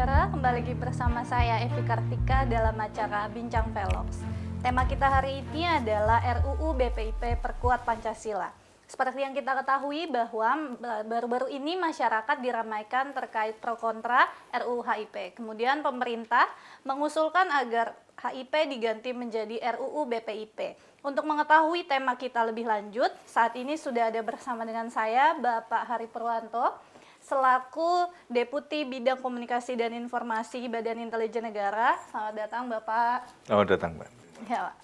Negara, kembali lagi bersama saya Evi Kartika dalam acara Bincang Velox. Tema kita hari ini adalah RUU BPIP Perkuat Pancasila. Seperti yang kita ketahui bahwa baru-baru ini masyarakat diramaikan terkait pro kontra RUU HIP. Kemudian pemerintah mengusulkan agar HIP diganti menjadi RUU BPIP. Untuk mengetahui tema kita lebih lanjut, saat ini sudah ada bersama dengan saya Bapak Hari Purwanto, selaku Deputi Bidang Komunikasi dan Informasi Badan Intelijen Negara. Selamat datang Bapak. Selamat datang Mbak. Ya.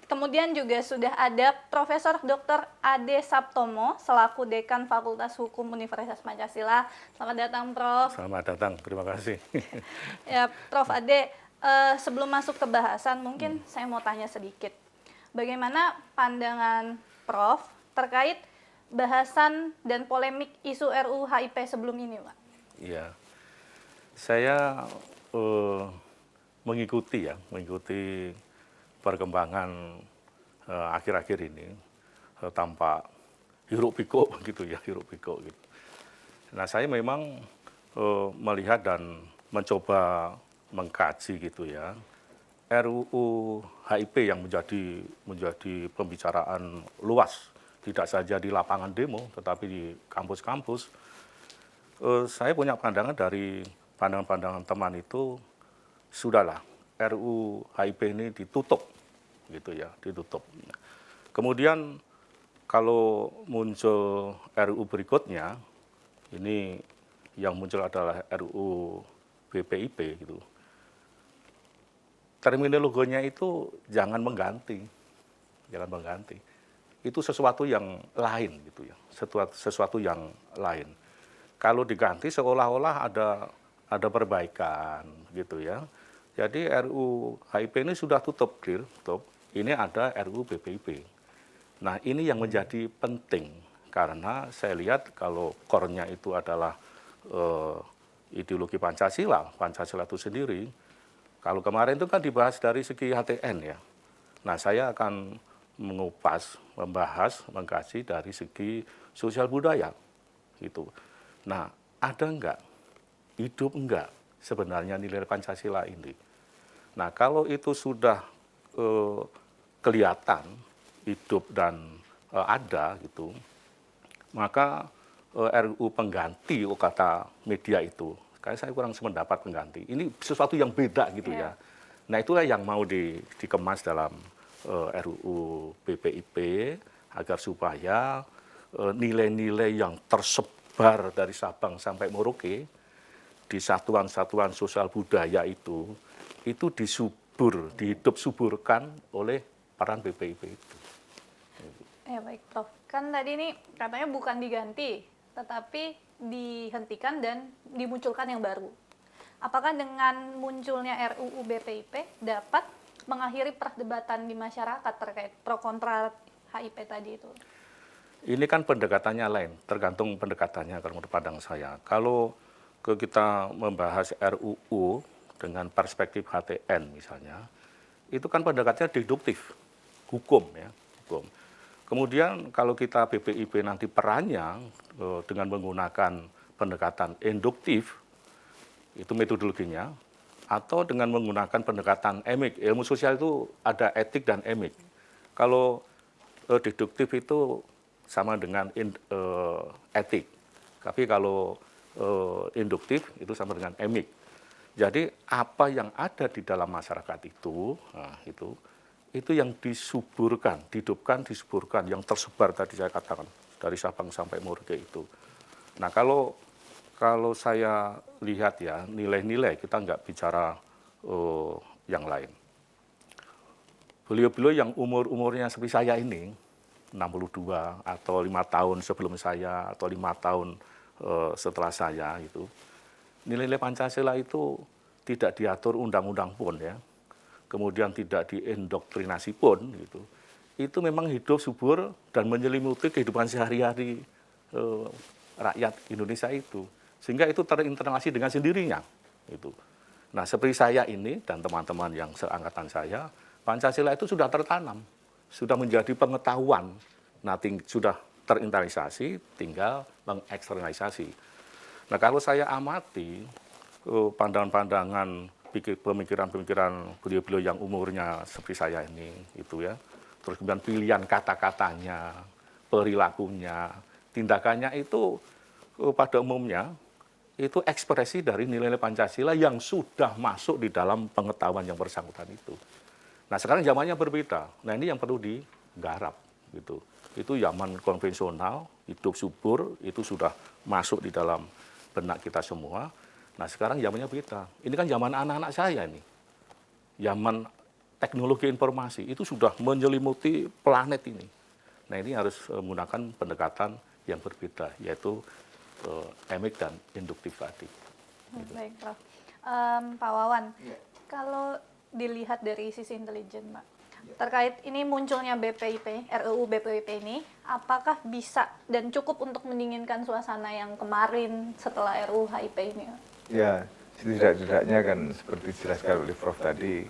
Kemudian juga sudah ada Profesor Dr. Ade Saptomo, selaku Dekan Fakultas Hukum Universitas Pancasila. Selamat datang Prof. Selamat datang, terima kasih. Ya, Prof Ade, sebelum masuk ke bahasan, mungkin saya mau tanya sedikit. Bagaimana pandangan Prof terkait bahasan dan polemik isu RUU HIP sebelum ini, Pak? Iya, saya mengikuti perkembangan akhir-akhir ini tampak hiruk pikuk gitu ya, hiruk pikuk gitu. Nah, saya memang melihat dan mencoba mengkaji gitu ya, RUU HIP yang menjadi pembicaraan luas, tidak saja di lapangan demo, tetapi di kampus-kampus. Saya punya pandangan dari pandangan-pandangan teman itu, sudahlah RUU HIP ini ditutup, gitu ya, ditutup. Kemudian kalau muncul RUU berikutnya, ini yang muncul adalah RUU BPIP gitu. Terminologinya itu jangan mengganti, itu sesuatu yang lain gitu ya, sesuatu yang lain. Kalau diganti seolah-olah ada perbaikan gitu ya. Jadi RUU HIP ini sudah tutup, clear, tutup. Ini ada RUU BPIP. Nah, ini yang menjadi penting karena saya lihat kalau core-nya itu adalah ideologi Pancasila itu sendiri. Kalau kemarin itu kan dibahas dari segi HTN ya. Nah, saya akan membahas, mengkaji dari segi sosial budaya gitu. Nah, ada enggak, hidup enggak sebenarnya nilai Pancasila ini. Nah, kalau itu sudah kelihatan hidup dan ada gitu, maka RUU pengganti kata media itu, kayak saya kurang sependapat pengganti. Ini sesuatu yang beda gitu ya. Nah, itulah yang mau dikemas dalam RUU BPIP agar supaya nilai-nilai yang tersebar dari Sabang sampai Merauke di satuan-satuan sosial budaya itu dihidup suburkan oleh peran BPIP itu. Ya baik Prof, kan tadi ini katanya bukan diganti, tetapi dihentikan dan dimunculkan yang baru. Apakah dengan munculnya RUU BPIP dapat mengakhiri perdebatan di masyarakat terkait pro kontra HIP tadi itu? Ini kan pendekatannya lain, tergantung pendekatannya kalau menurut pandang saya. Kalau kita membahas RUU dengan perspektif HTN misalnya, itu kan pendekatannya deduktif, hukum ya, hukum. Kemudian kalau kita BPIP nanti perannya dengan menggunakan pendekatan induktif, itu metodologinya, atau dengan menggunakan pendekatan emik. Ilmu sosial itu ada etik dan emik. Kalau deduktif itu sama dengan etik, tapi kalau induktif itu sama dengan emik. Jadi apa yang ada di dalam masyarakat itu, nah, itu yang disuburkan, dihidupkan, disuburkan, yang tersebar tadi saya katakan dari Sabang sampai Merauke itu. Nah, kalau saya lihat ya nilai-nilai, kita nggak bicara yang lain. Beliau-beliau yang umurnya seperti saya ini 62 atau 5 tahun sebelum saya atau 5 tahun setelah saya itu, nilai-nilai Pancasila itu tidak diatur undang-undang pun ya. Kemudian tidak diindoktrinasi pun gitu. Itu memang hidup subur dan menyelimuti kehidupan sehari-hari rakyat Indonesia itu. Sehingga itu terinternalisasi dengan sendirinya itu. Nah, seperti saya ini dan teman-teman yang seangkatan saya, Pancasila itu sudah tertanam, sudah menjadi pengetahuan. Nah, sudah terinternalisasi, tinggal mengeksternalisasi. Nah, kalau saya amati pandangan-pandangan, pemikiran-pemikiran beliau-beliau yang umurnya seperti saya ini, itu ya. Terus kemudian pilihan kata-katanya, perilakunya, tindakannya itu pada umumnya itu ekspresi dari nilai-nilai Pancasila yang sudah masuk di dalam pengetahuan yang bersangkutan itu. Nah sekarang zamannya berbeda. Nah ini yang perlu digarap gitu. Itu zaman konvensional, hidup subur, itu sudah masuk di dalam benak kita semua. Nah sekarang zamannya beda. Ini kan zaman anak-anak saya ini. Zaman teknologi informasi itu sudah menyelimuti planet ini. Nah ini harus menggunakan pendekatan yang berbeda, yaitu emik dan induktif tadi. Baik, Prof. Pak Wawan, kalau dilihat dari sisi intelijen, Pak, terkait ini munculnya BPIP, RUU BPIP ini, apakah bisa dan cukup untuk mendinginkan suasana yang kemarin setelah RUU HIP ini? Ya, setidak-tidaknya kan seperti dijelaskan oleh Prof tadi,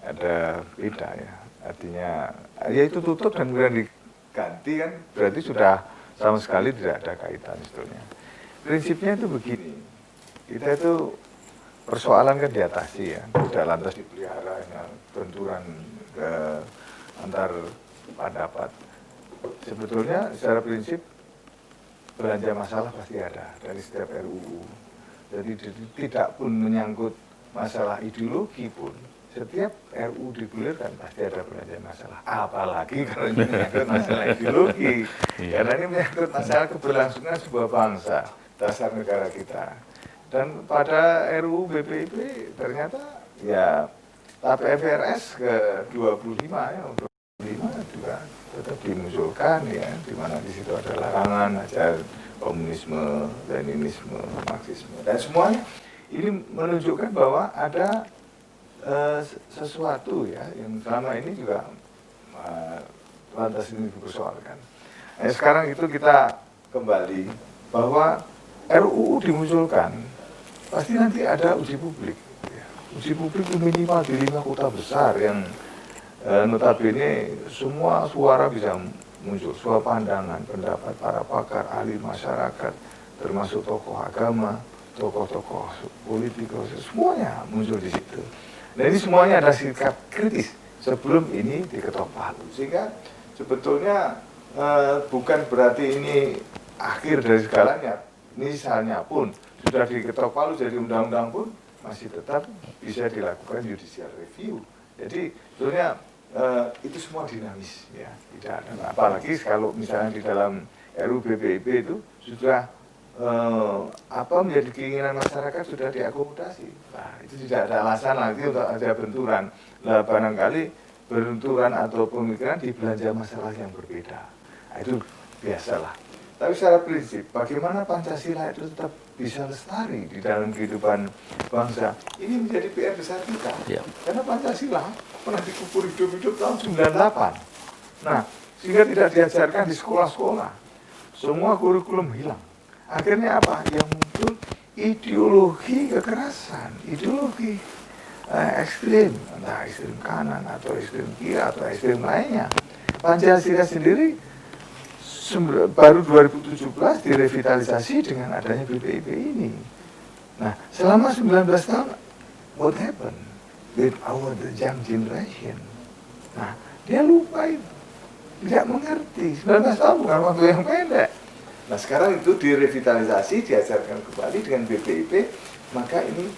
ada beda ya. Artinya, ya itu tutup dan kemudian diganti kan, berarti sudah sama sekali tidak ada kaitan sebetulnya. Prinsipnya itu begini, kita itu persoalan kan diatasi ya, tidak lantas dipelihara dengan benturan ke antar pendapat. Sebetulnya secara prinsip belanja masalah pasti ada dari setiap RUU. Jadi tidak pun menyangkut masalah ideologi pun, setiap RUU digulirkan pasti ada belanja masalah. Apalagi kalau ini menyangkut masalah ideologi, karena ini menyangkut masalah keberlangsungan sebuah bangsa, dasar negara kita. Dan pada RUU BPIP ternyata ya TAP-MPRS ke-25 ya, untuk 25 juga tetap dimunculkan ya, di mana di situ ada larangan ajar komunisme, leninisme, marxisme, dan semuanya ini menunjukkan bahwa ada sesuatu ya yang selama ini juga lantas ini dipersoalkan. Nah, sekarang itu kita kembali bahwa RUU dimunculkan, pasti nanti ada uji publik. Uji publik minimal di 5 kota besar yang notabene semua suara bisa muncul, semua pandangan, pendapat para pakar, ahli masyarakat, termasuk tokoh agama, tokoh-tokoh politik, semuanya muncul di situ. Nah ini semuanya ada sikap kritis sebelum ini diketok palu. Sehingga sebetulnya bukan berarti ini akhir dari segalanya. Misalnya pun sudah diketok palu jadi undang-undang pun masih tetap bisa dilakukan judicial review. Jadi sebetulnya itu semua dinamis ya, tidak ada. Apalagi kalau misalnya di dalam RUU BPIP itu sudah apa menjadi keinginan masyarakat sudah diakomodasi. Nah, itu tidak ada alasan lagi untuk ada benturan. Nah, barangkali benturan atau pemikiran di belanja masalah yang berbeda. Nah, itu biasalah. Tapi secara prinsip, bagaimana Pancasila itu tetap bisa lestari di dalam kehidupan bangsa, ini menjadi PR besar kita. Ya. Karena Pancasila pernah dikubur hidup-hidup tahun 98. Nah, sehingga tidak diajarkan di sekolah-sekolah. Semua kurikulum hilang. Akhirnya apa? Yang muncul ideologi kekerasan, ideologi ekstrim, entah ekstrim kanan atau ekstrim kiri atau ekstrim lainnya. Pancasila sendiri baru 2017 direvitalisasi dengan adanya BPIP ini. Nah, selama 19 tahun, what happened with our the young generation? Nah, dia lupa itu, tidak mengerti. 19 tahun bukan waktu yang pendek. Nah, sekarang itu direvitalisasi, diajarkan kembali dengan BPIP, maka ini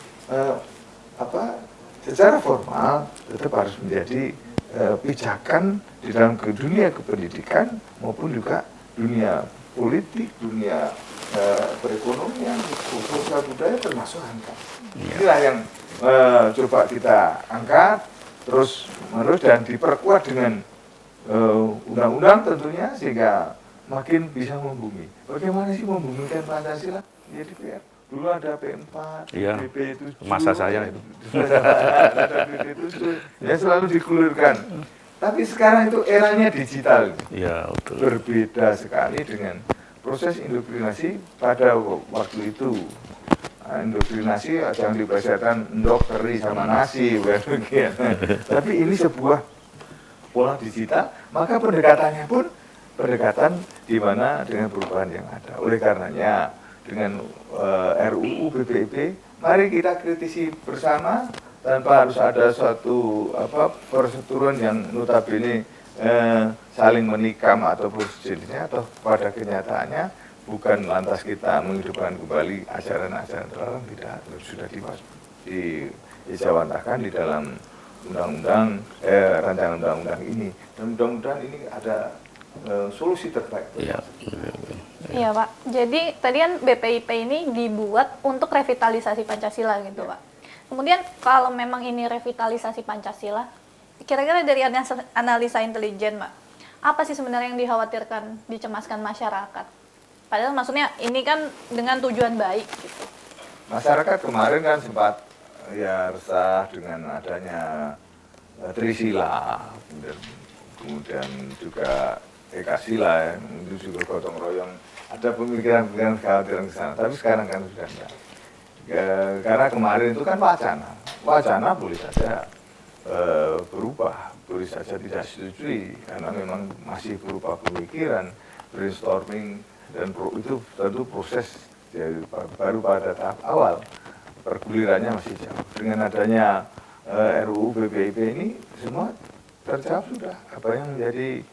secara formal tetap harus menjadi pijakan di dalam dunia kependidikan maupun juga dunia politik, dunia perekonomian, sosial budaya termasuk angka. Inilah yang coba kita angkat terus menerus dan diperkuat dengan undang-undang tentunya sehingga makin bisa membumi. Bagaimana sih membumikan Pancasila? Jadi PR. Dulu ada P4, ya, BP7, masa saya itu. Ada BP7, ya selalu digulirkan. Tapi sekarang itu eranya digital. Ya, betul. Berbeda sekali dengan proses indoktrinasi pada waktu itu. Indoktrinasi yang dibahasakan dokteri sama nasi, bukan begitu. Tapi ini sebuah pola digital, maka pendekatannya pun pendekatan di mana dengan perubahan yang ada. Oleh karenanya dengan RUU BPIP mari kita kritisi bersama tanpa harus ada suatu perseturuan yang notabene saling menikam ataupun sejenisnya, atau pada kenyataannya bukan lantas kita menghidupkan kembali ajaran-ajaran terlarang, tidak, sudah dijawantahkan di dalam undang-undang rancangan undang-undang ini, dan mudah-mudahan ini ada solusi terbaik. Iya Pak, jadi tadi kan BPIP ini dibuat untuk revitalisasi Pancasila gitu Pak. Kemudian kalau memang ini revitalisasi Pancasila, kira-kira dari analisa intelijen Pak, apa sih sebenarnya yang dikhawatirkan, dicemaskan masyarakat? Padahal maksudnya ini kan dengan tujuan baik gitu. Masyarakat kemarin kan sempat ya resah dengan adanya Trisila, kemudian juga Ekasila, itu juga gotong royong, ada pemikiran-pemikiran kekhawatiran ke sana. Tapi sekarang kan sudah enggak. Karena kemarin itu kan wacana boleh saja berubah, boleh saja tidak setujui, karena memang masih berupa pemikiran, brainstorming, dan itu tentu proses baru pada tahap awal, pergulirannya masih jauh. Dengan adanya RUU BPIP ini semua terjawab sudah apa yang menjadi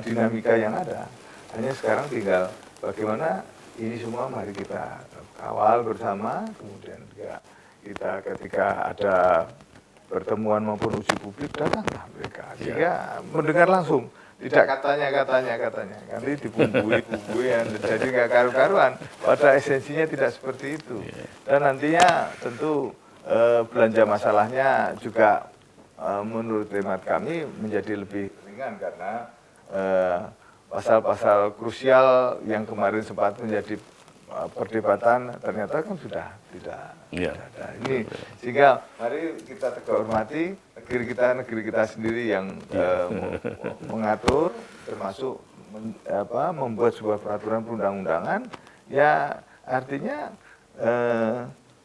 dinamika yang ada. Hanya sekarang tinggal bagaimana ini semua mari kita kawal bersama, kemudian kita ketika ada pertemuan maupun uji publik datanglah mereka, sehingga mendengar langsung, tidak katanya, nanti dibumbui jadi nggak karu-karuan, pada esensinya tidak seperti itu. Dan nantinya tentu belanja masalahnya juga menurut hemat kami menjadi lebih ringan, karena pasal-pasal krusial yang kemarin sempat menjadi perdebatan ternyata kan sudah tidak ada. Ini sehingga mari kita tegur hormati negeri kita sendiri yang mengatur, termasuk membuat sebuah peraturan perundang-undangan, ya artinya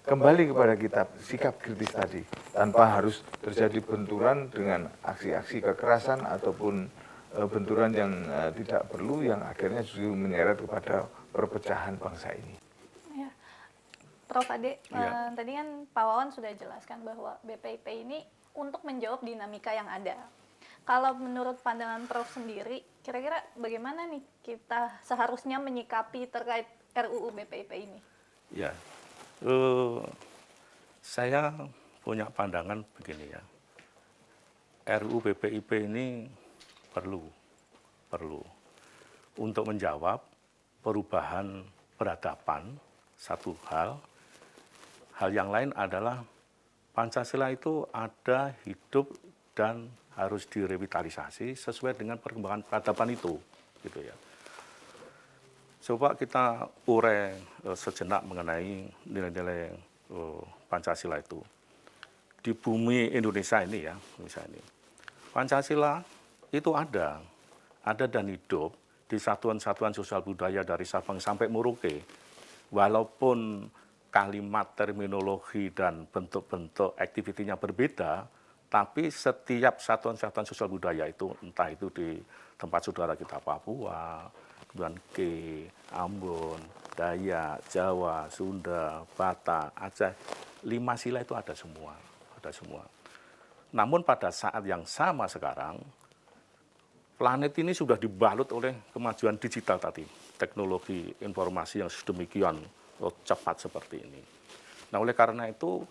kembali kepada kita sikap kritis tadi, tanpa harus terjadi benturan dengan aksi-aksi kekerasan ataupun benturan yang tidak perlu, yang akhirnya justru menyeret kepada perpecahan bangsa ini. Ya. Prof Ade, tadi kan Pak Wawan sudah jelaskan bahwa BPIP ini untuk menjawab dinamika yang ada. Kalau menurut pandangan Prof sendiri, kira-kira bagaimana nih kita seharusnya menyikapi terkait RUU BPIP ini? Ya, saya punya pandangan begini ya. RUU BPIP ini perlu untuk menjawab perubahan peradaban, satu hal yang lain adalah Pancasila itu ada, hidup, dan harus direvitalisasi sesuai dengan perkembangan peradaban itu, gitu ya. Coba kita urai sejenak mengenai nilai-nilai Pancasila itu. Di bumi Indonesia ini ya, misalnya ini, Pancasila itu ada dan hidup di satuan-satuan sosial budaya dari Sabang sampai Merauke. Walaupun kalimat, terminologi, dan bentuk-bentuk aktivitinya berbeda, tapi setiap satuan-satuan sosial budaya itu, entah itu di tempat saudara kita Papua, kemudian Ambon, Dayak, Jawa, Sunda, Batak, Aceh, 5 sila itu ada semua. Namun pada saat yang sama sekarang, planet ini sudah dibalut oleh kemajuan digital tadi, teknologi informasi yang sedemikian cepat seperti ini. Nah, oleh karena itu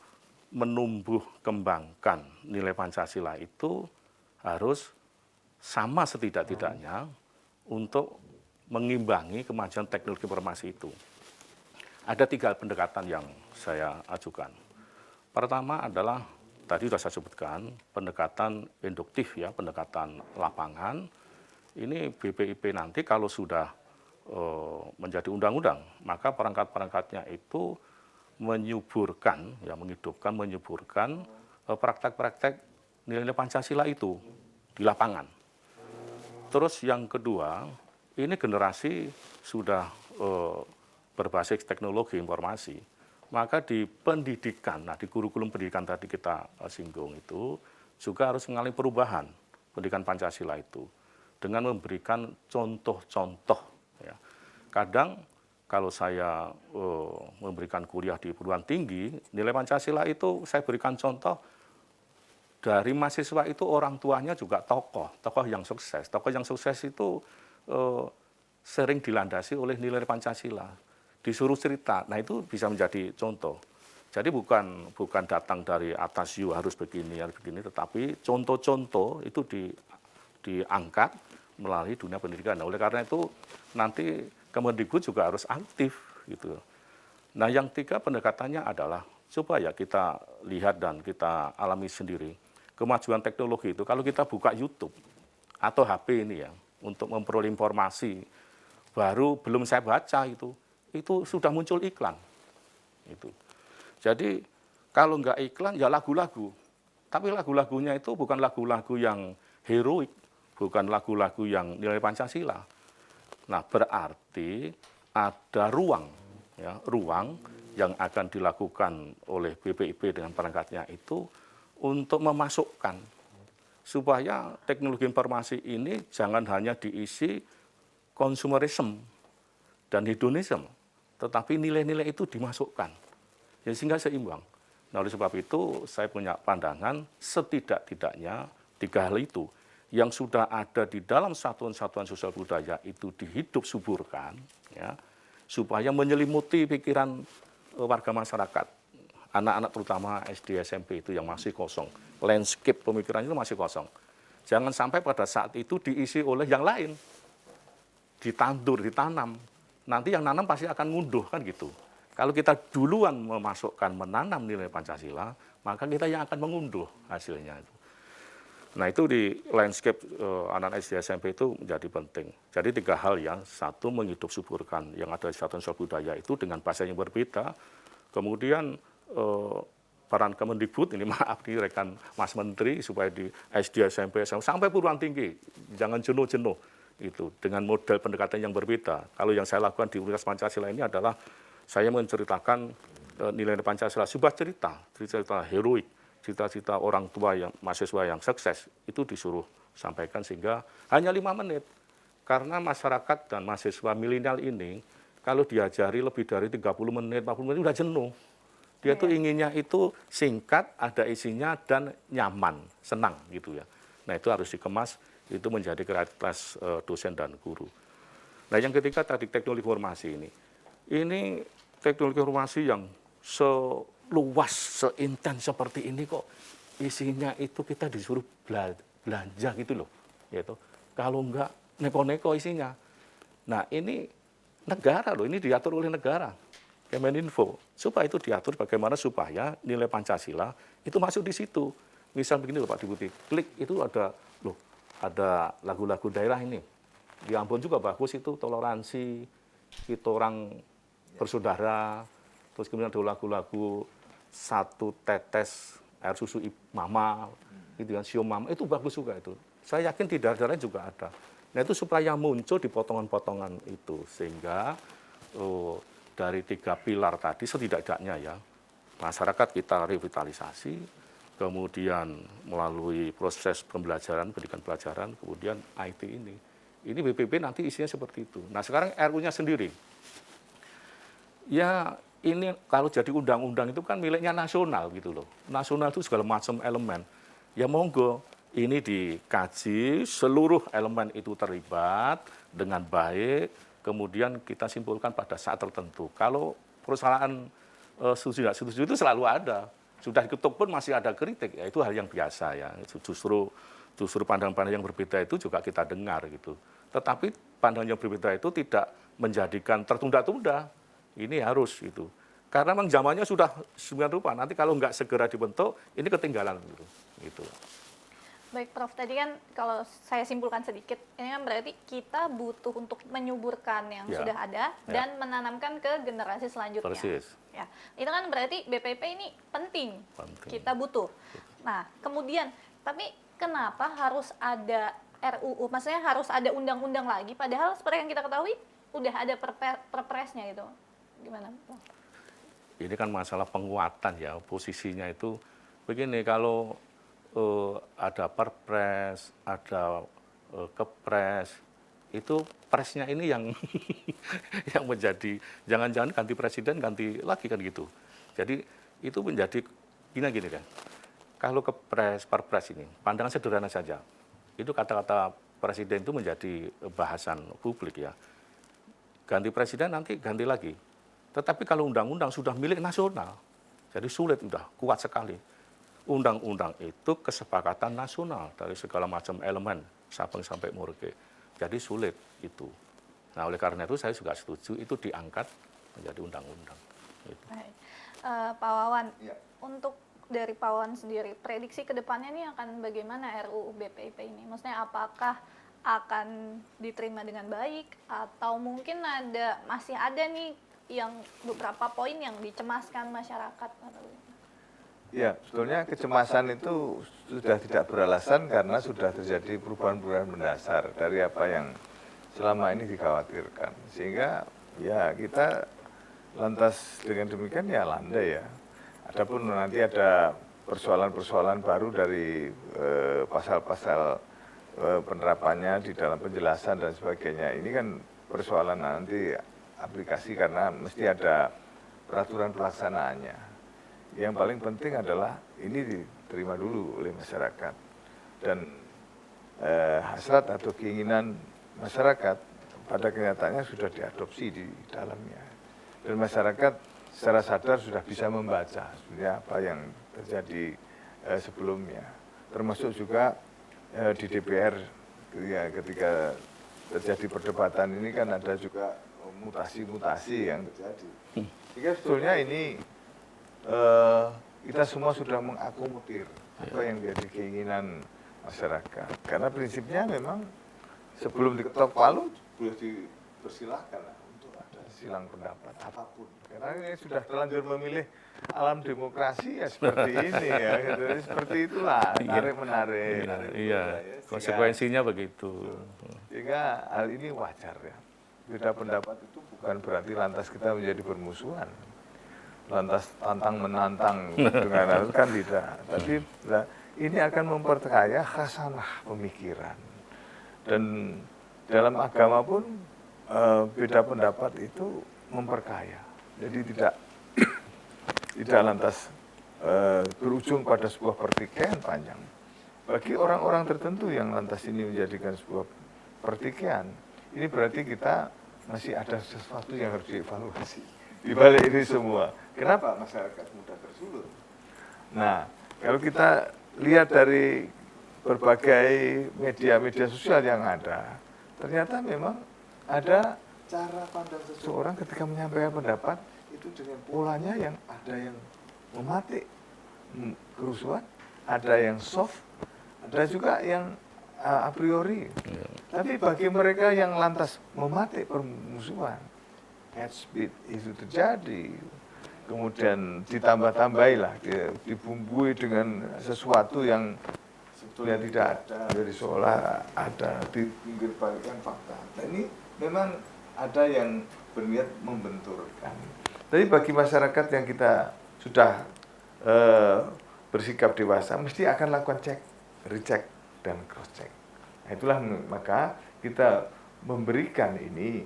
menumbuh kembangkan nilai Pancasila itu harus sama setidak-tidaknya untuk mengimbangi kemajuan teknologi informasi itu. Ada 3 pendekatan yang saya ajukan. Pertama adalah tadi sudah saya sebutkan, pendekatan induktif ya, pendekatan lapangan. Ini BPIP nanti kalau sudah menjadi undang-undang, maka perangkat-perangkatnya itu menyuburkan, praktek-praktek nilai-nilai Pancasila itu di lapangan. Terus yang kedua, ini generasi sudah berbasis teknologi informasi, maka di pendidikan, di kurikulum pendidikan tadi kita singgung itu juga harus mengalami perubahan pendidikan Pancasila itu dengan memberikan contoh-contoh. Ya. Kadang kalau saya memberikan kuliah di perguruan tinggi, nilai Pancasila itu saya berikan contoh dari mahasiswa itu orang tuanya juga tokoh yang sukses. Tokoh yang sukses itu sering dilandasi oleh nilai Pancasila. Disuruh cerita, nah itu bisa menjadi contoh. Jadi bukan datang dari atas harus begini, tetapi contoh-contoh itu diangkat melalui dunia pendidikan. Nah, oleh karena itu nanti Kemendikbud juga harus aktif gitu. Nah, yang tiga pendekatannya adalah supaya kita lihat dan kita alami sendiri kemajuan teknologi itu. Kalau kita buka YouTube atau HP ini ya untuk memperoleh informasi baru belum saya baca itu sudah muncul iklan. Itu. Jadi kalau nggak iklan ya lagu-lagu. Tapi lagu-lagunya itu bukan lagu-lagu yang heroik, bukan lagu-lagu yang nilai Pancasila. Nah, berarti ada ruang yang akan dilakukan oleh BPIP dengan perangkatnya itu untuk memasukkan supaya teknologi informasi ini jangan hanya diisi konsumerisme dan hedonisme, tetapi nilai-nilai itu dimasukkan, ya, sehingga seimbang. Nah, oleh sebab itu saya punya pandangan setidak-tidaknya tiga hal itu yang sudah ada di dalam satuan-satuan sosial budaya itu dihidup suburkan, ya, supaya menyelimuti pikiran warga masyarakat, anak-anak terutama SD, SMP itu yang masih kosong, landscape pemikirannya itu masih kosong. Jangan sampai pada saat itu diisi oleh yang lain, ditandur, ditanam. Nanti yang nanam pasti akan ngunduh kan gitu. Kalau kita duluan menanam nilai Pancasila, maka kita yang akan mengunduh hasilnya itu. Nah, itu di landscape anak SD SMP itu menjadi penting. Jadi tiga hal ya, satu menghidup suburkan yang ada di satuan sosial budaya itu dengan bahasa yang berbeda. Kemudian peran Kemendikbud ini maaf nih rekan Mas Menteri supaya di SD SMP sampai perguruan tinggi jangan jenuh-jenuh itu dengan model pendekatan yang berbeda. Kalau yang saya lakukan di Universitas Pancasila ini adalah saya menceritakan nilai Pancasila, sebuah cerita heroik. Cita-cita orang tua yang mahasiswa yang sukses itu disuruh sampaikan sehingga hanya 5 menit. Karena masyarakat dan mahasiswa milenial ini kalau diajari lebih dari 30 menit, 40 menit sudah jenuh. Dia tuh inginnya itu singkat, ada isinya dan nyaman, senang gitu ya. Nah, itu harus dikemas, itu menjadi kreativitas dosen dan guru. Nah, yang ketiga tadi teknologi informasi ini. Ini teknologi informasi yang luas, seintens seperti ini kok isinya itu kita disuruh belanja gitu loh. Yaitu kalau enggak neko-neko isinya. Nah, ini negara loh, ini diatur oleh negara. Kemeninfo, supaya itu diatur bagaimana supaya nilai Pancasila itu masuk di situ. Misal begini loh Pak Deputi, klik itu ada lagu-lagu daerah ini. Di Ambon juga bagus itu, toleransi, kita orang bersaudara, terus kemudian ada lagu-lagu satu tetes air susu mama, gitu kan, sio mama, itu bagus juga itu. Saya yakin di daerah-daerah juga ada. Nah, itu supaya muncul di potongan-potongan itu, sehingga dari 3 pilar tadi setidaknya ya, masyarakat kita revitalisasi, kemudian melalui proses pembelajaran, pendidikan pelajaran, kemudian IT ini. Ini BPP nanti isinya seperti itu. Nah, sekarang RU-nya sendiri. Ya, ini kalau jadi undang-undang itu kan miliknya nasional gitu loh. Nasional itu segala macam elemen. Ya monggo, ini dikaji, seluruh elemen itu terlibat dengan baik, kemudian kita simpulkan pada saat tertentu. Kalau perusahaan setuju tidak setuju itu selalu ada. Sudah diketuk pun masih ada kritik, ya itu hal yang biasa ya. Justru pandangan-pandangan yang berbeda itu juga kita dengar gitu. Tetapi pandangan yang berbeda itu tidak menjadikan tertunda-tunda. Ini harus gitu. Karena memang zamannya sudah sedemikian rupa. Nanti kalau nggak segera dibentuk, ini ketinggalan gitu. Baik Prof, tadi kan kalau saya simpulkan sedikit, ini kan berarti kita butuh untuk menyuburkan yang sudah ada dan menanamkan ke generasi selanjutnya. Persis. Ya, itu kan berarti BPP ini penting. Kita butuh. Nah, kemudian, tapi kenapa harus ada RUU? Maksudnya harus ada undang-undang lagi, padahal seperti yang kita ketahui, udah ada perpresnya gitu. Gimana? Ini kan masalah penguatan ya, posisinya itu begini, kalau ada perpres, ada kepres, itu presnya ini yang yang menjadi jangan-jangan ganti presiden ganti lagi kan gitu. Jadi itu menjadi gini kan. Kalau ke perpres ini, pandangan sederhana saja. Itu kata-kata presiden itu menjadi bahasan publik ya. Ganti presiden nanti ganti lagi. Tetapi kalau undang-undang sudah milik nasional, jadi sulit udah kuat sekali. Undang-undang itu kesepakatan nasional dari segala macam elemen Sabang sampai Merauke. Jadi sulit itu. Nah oleh karena itu saya juga setuju itu diangkat menjadi undang-undang. Gitu. Baik. Pak Wawan, Ya. untuk dari Pak Wawan sendiri, prediksi ke depannya ini akan bagaimana RUU BPIP ini? Maksudnya apakah akan diterima dengan baik atau mungkin masih ada nih yang beberapa poin yang dicemaskan masyarakat? Ya, sebetulnya kecemasan itu sudah tidak beralasan karena sudah terjadi perubahan-perubahan mendasar dari apa yang selama ini dikhawatirkan. Sehingga ya kita lantas dengan demikian ya landai ya. Adapun nanti ada persoalan-persoalan baru dari pasal-pasal penerapannya di dalam penjelasan dan sebagainya. Ini kan persoalan nanti aplikasi karena mesti ada peraturan pelaksanaannya. Yang paling penting adalah ini diterima dulu oleh masyarakat dan hasrat atau keinginan masyarakat pada kenyataannya sudah diadopsi di dalamnya dan masyarakat secara sadar sudah bisa membaca sebenarnya apa yang terjadi sebelumnya, termasuk juga di DPR ketika terjadi perdebatan ini kan ada juga mutasi-mutasi yang terjadi. Sehingga sebetulnya ini kita semua sudah mengakomodir apa yang menjadi keinginan masyarakat. Karena prinsipnya memang sebelum diketok palu boleh dipersilahkan lah untuk ada silang pendapat apapun. Karena ini sudah terlanjur memilih alam demokrasi ya seperti ini ya. Jadi seperti itulah tarik-menarik. Iya, konsekuensinya begitu. Sehingga hal ini wajar ya. Beda pendapat itu bukan berarti lantas kita menjadi bermusuhan. Lantas tantang menantang dengan itu kan tidak. Tapi ini akan memperkaya khasanah pemikiran. Dan dalam agama pun beda pendapat itu memperkaya. Jadi tidak lantas berujung pada sebuah pertikaian panjang. Bagi orang-orang tertentu yang lantas ini menjadikan sebuah pertikaian, ini berarti kita masih ada sesuatu yang harus dievaluasi. Di balik ini semua, kenapa masyarakat mudah tersulut? Nah, kalau kita lihat dari berbagai media-media sosial yang ada, ternyata memang ada cara pandang seseorang ketika menyampaikan pendapat itu dengan polanya yang ada yang mematik kerusuhan, ada yang soft, ada juga yang a priori. Tapi bagi mereka yang lantas mematik permusuhan, hate speech itu terjadi, kemudian ditambah-tambahilah, dibumbui dengan sesuatu yang sebetulnya tidak ada, jadi seolah ada di pinggir balikan fakta. Nah, ini memang ada yang berniat membenturkan. Tapi bagi masyarakat yang kita sudah bersikap dewasa, mesti akan lakukan cek, recheck, dan cross check. Nah, itulah maka kita memberikan ini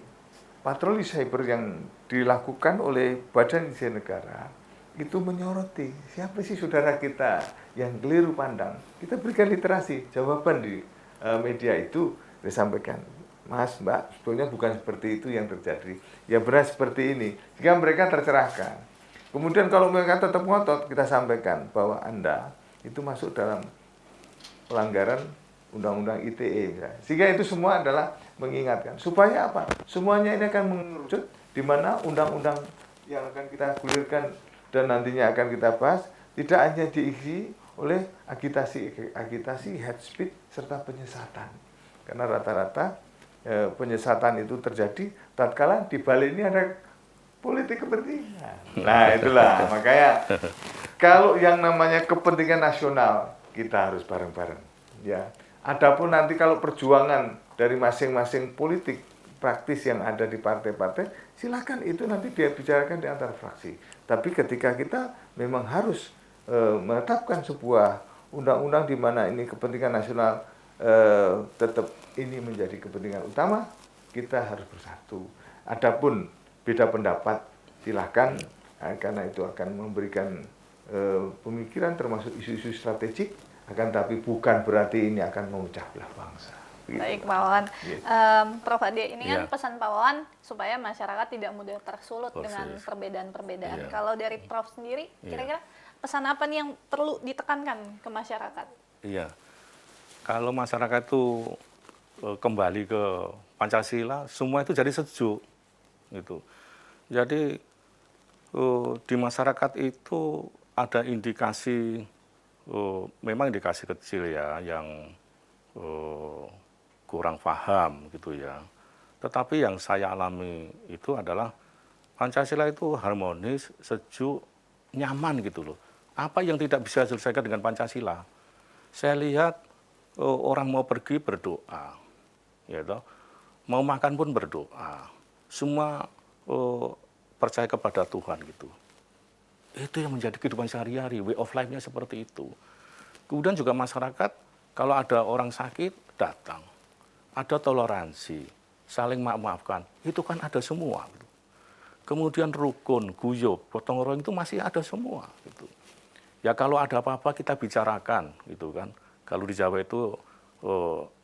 patroli cyber yang dilakukan oleh Badan Intelijen Negara itu menyoroti siapa sih saudara kita yang keliru pandang. Kita berikan literasi, jawaban di media itu disampaikan. Mas, Mbak, sebetulnya bukan seperti itu yang terjadi. Ya benar seperti ini. Jika mereka tercerahkan. Kemudian kalau mereka tetap ngotot, kita sampaikan bahwa Anda itu masuk dalam pelanggaran Undang-Undang ITE. Sehingga itu semua adalah mengingatkan. Supaya apa? Semuanya ini akan mengerucut di mana undang-undang yang akan kita gulirkan dan nantinya akan kita bahas tidak hanya diisi oleh agitasi, hate speech, serta penyesatan. Karena rata-rata penyesatan itu terjadi tatkala di balik ini ada politik kepentingan. Nah itulah makanya kalau yang namanya kepentingan nasional kita harus bareng-bareng. Ya. Adapun nanti kalau perjuangan dari masing-masing politik praktis yang ada di partai-partai, silakan itu nanti dia bicarakan di antar fraksi. Tapi ketika kita memang harus menetapkan sebuah undang-undang di mana ini kepentingan nasional tetap ini menjadi kepentingan utama, kita harus bersatu. Adapun beda pendapat silahkan, karena itu akan memberikan pemikiran termasuk isu-isu strategik, akan tapi bukan berarti ini akan memecah belah bangsa. Gitu. Baik, Pak Wawan. Yes. Prof. Ade, ini kan Iya. pesan Pak Wawan supaya masyarakat tidak mudah tersulut Persis. dengan perbedaan-perbedaan. Iya. Kalau dari Prof sendiri, Iya. kira-kira pesan apa nih yang perlu ditekankan ke masyarakat? Iya, kalau masyarakat itu kembali ke Pancasila, semua itu jadi sejuk, gitu. Jadi di masyarakat itu ada indikasi, memang indikasi kecil ya, yang kurang paham gitu ya. Tetapi yang saya alami itu adalah Pancasila itu harmonis, sejuk, nyaman gitu loh. Apa yang tidak bisa diselesaikan dengan Pancasila? Saya lihat orang mau pergi berdoa, ya toh. Mau makan pun berdoa. Semua percaya kepada Tuhan gitu. Itu yang menjadi kehidupan sehari-hari, way of life-nya seperti itu. Kemudian juga masyarakat, kalau ada orang sakit, datang. Ada toleransi, saling maaf-maafkan, itu kan ada semua. Gitu. Kemudian rukun, guyub, gotong royong itu masih ada semua. Gitu. Ya kalau ada apa-apa kita bicarakan, gitu kan. Kalau di Jawa itu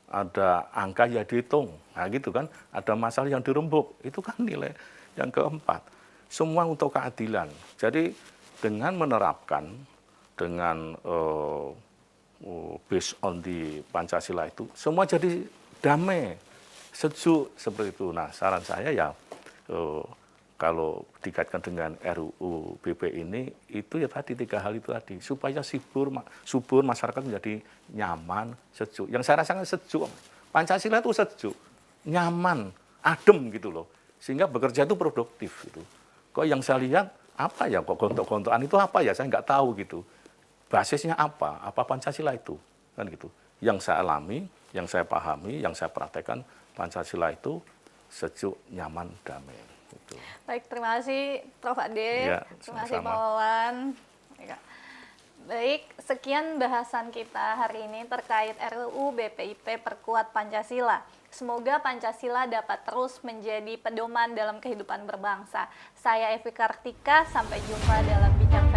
ada angka ya dihitung, nah gitu kan. Ada masalah yang dirembuk, itu kan nilai yang keempat. Semua untuk keadilan. Jadi dengan menerapkan, dengan based on di Pancasila itu, semua jadi damai, sejuk seperti itu. Nah, saran saya ya kalau dikaitkan dengan RUU BP ini, itu ya tadi 3 hal itu tadi, supaya subur masyarakat menjadi nyaman, sejuk. Yang saya rasakan sejuk, Pancasila itu sejuk, nyaman, adem gitu loh, sehingga bekerja itu produktif gitu. Kok yang saya lihat apa ya, kok gontok-gontokan itu apa ya, saya nggak tahu gitu. Basisnya apa Pancasila itu, kan gitu. Yang saya alami, yang saya pahami, yang saya praktekkan, Pancasila itu sejuk, nyaman, damai. Gitu. Baik, terima kasih Prof. Ade. Ya, Terima kasih sama-sama. Pak Wawan. Ya. Baik, sekian bahasan kita hari ini terkait RUU BPIP Perkuat Pancasila. Semoga Pancasila dapat terus menjadi pedoman dalam kehidupan berbangsa. Saya Evi Kartika, sampai jumpa dalam Bincang